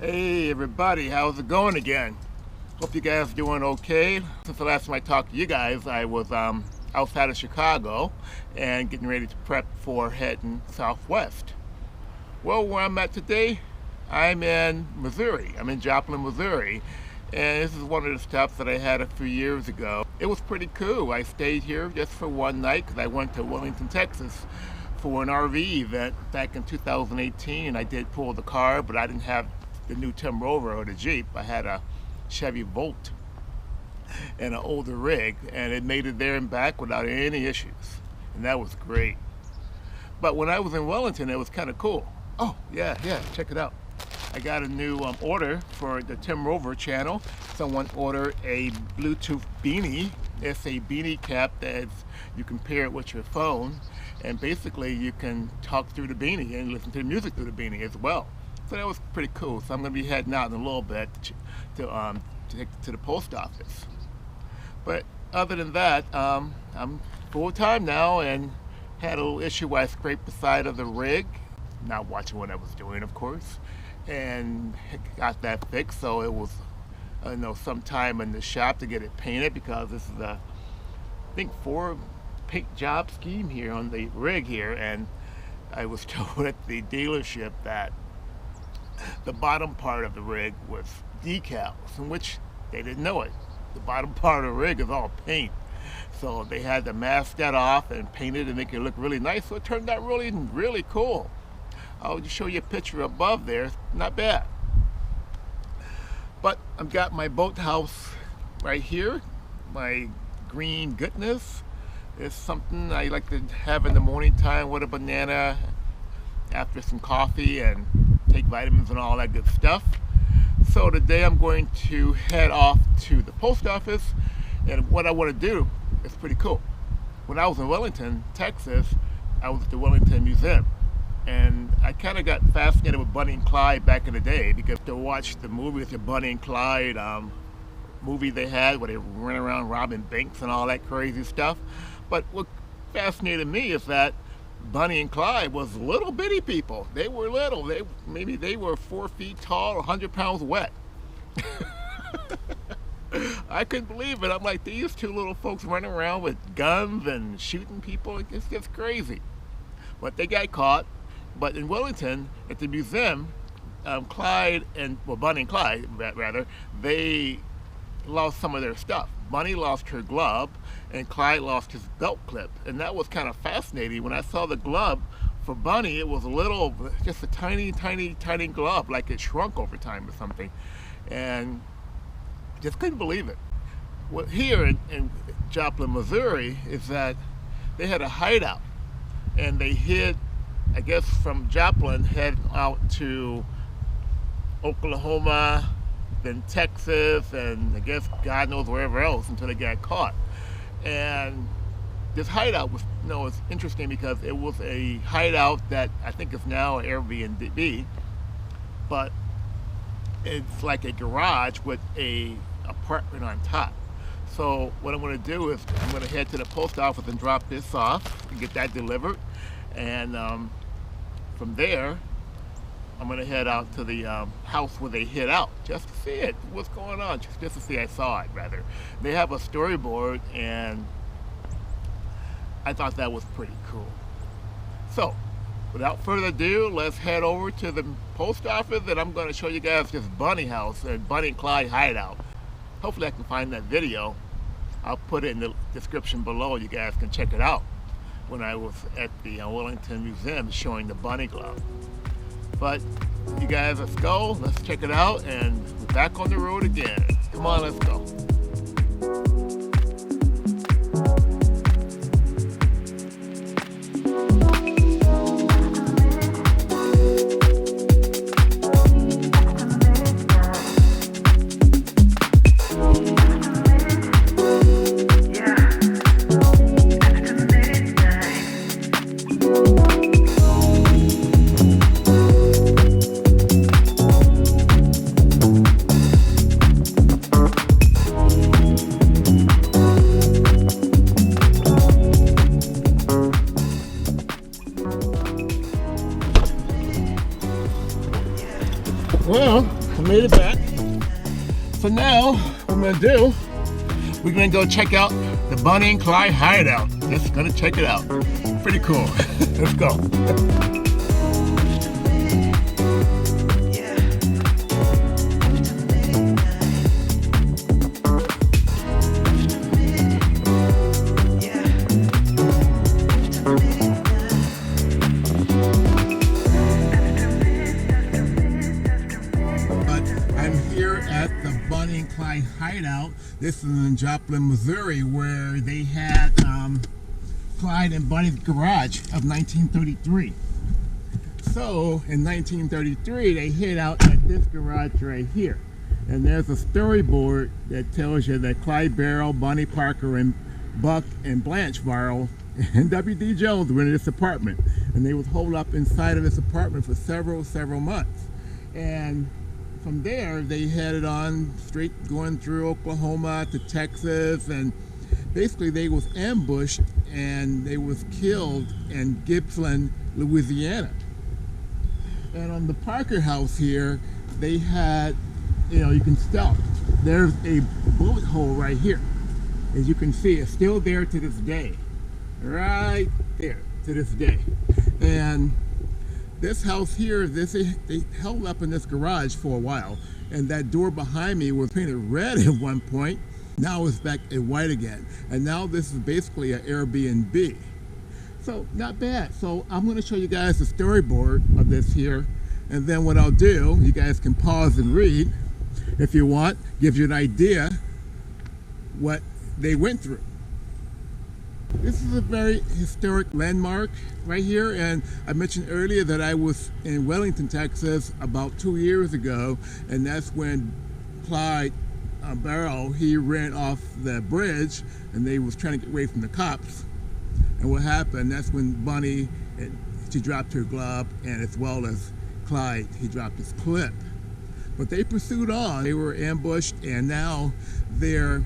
Hey everybody, how's it going again? Hope you guys are doing okay. Since the last time I talked to you guys, I was outside of Chicago and getting ready to prep for heading southwest. Well, where I'm at today, I'm in Missouri. I'm in Joplin, Missouri. And this is one of the stops that I had a few years ago. It was pretty cool. I stayed here just for one night because I went to Wellington, Texas for an RV event back in 2018. I did pull the car, but I didn't have the new TIMROVER or the Jeep. I had a Chevy Volt and an older rig, and it made it there and back without any issues, and that was great. But when I was in Wellington, it was kind of cool. Oh yeah, check it out. I got a new order for the TIMROVER channel. Someone ordered a Bluetooth beanie. It's a beanie cap that you can pair it with your phone, and basically you can talk through the beanie and listen to the music through the beanie as well. So that was pretty cool. So I'm going to be heading out in a little bit to the post office. But other than that, I'm full-time now, and had a little issue where I scraped the side of the rig, not watching what I was doing, of course, and got that fixed. So it was some time in the shop to get it painted, because this is a, I think, 4 paint job scheme here on the rig here, and I was told at the dealership that the bottom part of the rig was decals, in which they didn't know it. The bottom part of the rig is all paint. So they had to mask that off and paint it and make it look really nice. So it turned out really, really cool. I'll just show you a picture above there. Not bad. But I've got my boathouse right here. My green goodness. It's something I like to have in the morning time with a banana after some coffee, and take vitamins and all that good stuff. So today I'm going to head off to the post office, and what I want to do is pretty cool. When I was in Wellington, Texas, I was at the Wellington Museum, and I kind of got fascinated with Bonnie and Clyde back in the day, because to watch the movie, the Bonnie and Clyde movie they had where they ran around robbing banks and all that crazy stuff. But what fascinated me is that Bonnie and Clyde was little bitty people. They were little. Maybe they were 4 feet tall, 100 pounds wet. I couldn't believe it. I'm like, these two little folks running around with guns and shooting people. It's just crazy. But they got caught. But in Wellington, at the museum, Bonnie and Clyde, rather, they lost some of their stuff. Bonnie lost her glove, and Clyde lost his belt clip, and that was kind of fascinating. When I saw the glove for Bonnie, it was just a tiny glove, like it shrunk over time or something, and just couldn't believe it. Well, here in Joplin, Missouri, is that they had a hideout, and they hid, I guess, from Joplin, head out to Oklahoma, then Texas, and I guess God knows wherever else, until they got caught. And this hideout was, it's interesting because it was a hideout that I think is now an Airbnb, but it's like a garage with a apartment on top. So what I'm going to do is I'm going to head to the post office and drop this off and get that delivered, and from there I'm going to head out to the house where they hid out, just to see it, what's going on, just to see. I saw it, rather. They have a storyboard, and I thought that was pretty cool. So, without further ado, let's head over to the post office, and I'm going to show you guys this Bonnie house and Bonnie and Clyde hideout. Hopefully I can find that video. I'll put it in the description below. You guys can check it out. When I was at the Wellington Museum showing the Bonnie glove. But you guys, let's go, let's check it out, and we're back on the road again. Come on, let's go. Well, I made it back. So now, what I'm gonna do, we're gonna go check out the Bonnie and Clyde Hideout. Just gonna check it out. Pretty cool. Let's go. Bonnie and Clyde Hideout. This is in Joplin, Missouri, where they had Clyde and Bonnie's garage of 1933. So in 1933 they hid out at this garage right here, and there's a storyboard that tells you that Clyde Barrow, Bonnie Parker, and Buck and Blanche Barrow and W.D. Jones were in this apartment, and they was holed up inside of this apartment for several months. And from there, they headed on straight going through Oklahoma to Texas, and basically they was ambushed and they was killed in Gibson, Louisiana. And on the Parker house here, they had, you can tell, there's a bullet hole right here. As you can see, it's still there to this day. Right there, to this day. And this house here, they held up in this garage for a while, and that door behind me was painted red at one point. Now it's back in white again, and now this is basically an Airbnb. So not bad. So I'm going to show you guys the storyboard of this here, and then what I'll do, you guys can pause and read if you want. Gives you an idea what they went through. This is a very historic landmark right here, and I mentioned earlier that I was in Wellington, Texas about 2 years ago, and that's when Clyde Barrow, he ran off the bridge, and they was trying to get away from the cops. And what happened, that's when Bonnie, she dropped her glove, and as well as Clyde, he dropped his clip. But they pursued on. They were ambushed, and now they have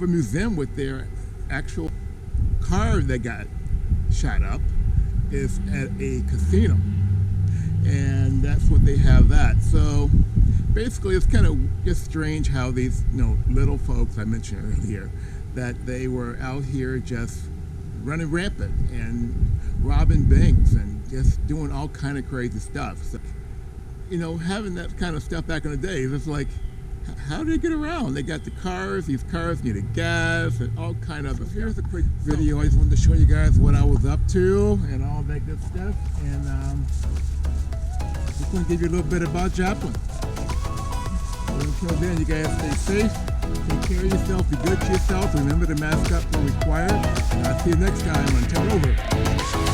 a museum with their actual car that got shot up is at a casino, and that's what they have that. So basically it's kind of just strange how these little folks I mentioned earlier, that they were out here just running rampant and robbing banks and just doing all kind of crazy stuff. So, having that kind of stuff back in the day, it's like, how did they get around? They got the cars, these cars needed gas and all kind of stuff. Here's a quick video. I just wanted to show you guys what I was up to and all that good stuff. And just want to give you a little bit about Joplin. So until then, you guys stay safe, take care of yourself, be good to yourself, remember to mask up when required, and I'll see you next time on TIMROVER.